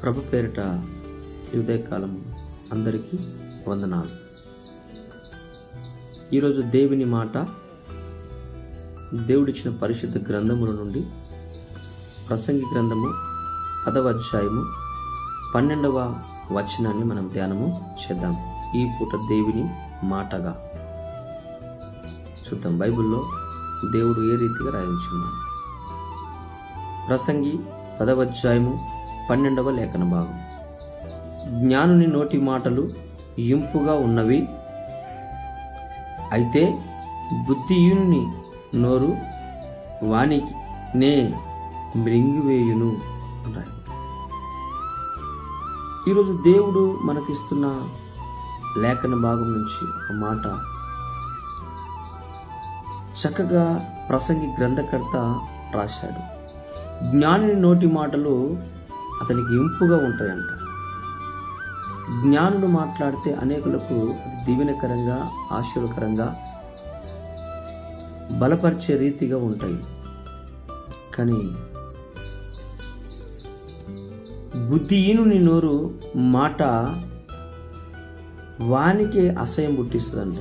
ప్రభు పేరిట ఈ ఉదయకాలం అందరికీ వందనాలు. ఈరోజు దేవుని మాట దేవుడిచ్చిన పరిశుద్ధ గ్రంథముల నుండి ప్రసంగి గ్రంథము 10వ అధ్యాయము 12వ వచనాన్ని మనం ధ్యానము చేద్దాం. ఈ పూట దేవుని మాటగా చూద్దాం. బైబిల్లో దేవుడు ఏ రీతిగా రాయించున్నాడు. ప్రసంగి 10వ అధ్యాయము 12వ లేఖన భాగం. జ్ఞానుని నోటి మాటలు ఇంపుగా ఉన్నవి, అయితే బుద్ధిహీనుని నోరు వానికి నే మృంగివేయును అంటారు. ఈరోజు దేవుడు మనకిస్తున్న లేఖన భాగం నుంచి ఒక మాట చక్కగా ప్రసంగి గ్రంథకర్త రాశాడు. జ్ఞానుని నోటి మాటలు అతనికి ఇంపుగా ఉంటాయంట. జ్ఞానుడు మాట్లాడితే అనేకులకు దీవెనకరంగా, ఆశీర్వకరంగా, బలపరిచే రీతిగా ఉంటాయి. కానీ బుద్ధిహీనుని నోరు మాట వానికే అసహ్యం పుట్టిస్తుందంట,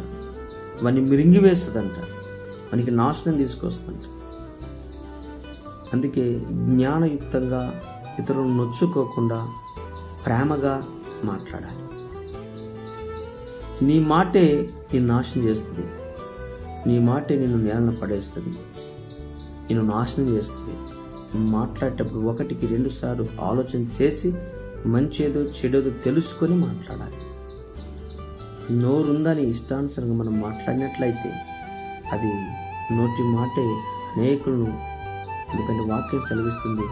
వాని మిరింగివేస్తుందంట, వానికి నాశనం తీసుకొస్తుందంట. అందుకే జ్ఞానయుక్తంగా, ఇతరులను నొచ్చుకోకుండా ప్రేమగా మాట్లాడాలి. నీ మాటే నిన్ను నాశనం చేస్తుంది, నీ మాటే నిన్ను నేలన పడేస్తుంది, నిన్ను నాశనం చేస్తుంది. మాట్లాడేటప్పుడు 1కి 2 సార్లు ఆలోచన చేసి మంచేదో చెడేదో తెలుసుకొని మాట్లాడాలి. నోరుందని ఇష్టానుసారంగా మనం మాట్లాడినట్లయితే అది నోటి మాటే అనేకులను, ఎందుకంటే వాక్యం సెలవిస్తుంది,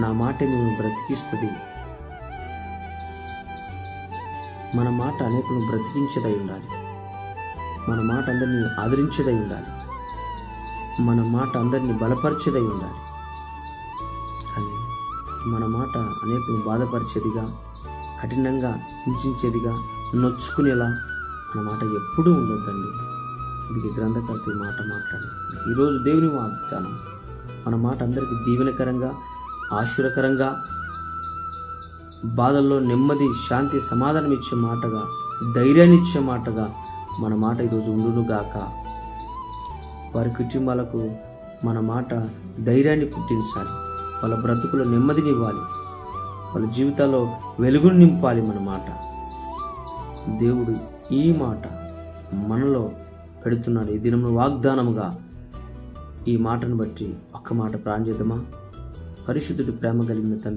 నా మాట నువ్వు బ్రతికిస్తుంది. మన మాట అనేకులను బ్రతికించేదై ఉండాలి. మన మాట అందరినీ ఆదరించేదై ఉండాలి. మన మాట అందరినీ బలపరిచేదై ఉండాలి. కానీ మన మాట అనేకులను బాధపరిచేదిగా, కఠినంగా హింసించేదిగా, నొచ్చుకునేలా మన మాట ఎప్పుడూ ఉండొద్దండి. ఇది గ్రంథకర్త ఈ మాట మాట్లాడి ఈరోజు దేవుని వాగ్దానం, మన మాట అందరికీ దీవెనకరంగా, ఆశీర్వకరంగా, బాధల్లో నెమ్మది, శాంతి, సమాధానం ఇచ్చే మాటగా, ధైర్యాన్ని ఇచ్చే మాటగా మన మాట ఈరోజు ఉండునుగాక. వారి కుటుంబాలకు మన మాట ధైర్యాన్ని పుట్టించాలి, వాళ్ళ బ్రతుకులో నెమ్మదినివ్వాలి, వాళ్ళ జీవితాల్లో వెలుగును నింపాలి. మన మాట దేవుడు ఈ మాట మనలో పెడుతున్నాడు. ఈ దినమును వాగ్దానముగా ఈ మాటను బట్టి ఒక్క మాట ప్రార్థన చేద్దామా? పరిశుద్ధుడు, ప్రేమ కలిగిన తండ్రి,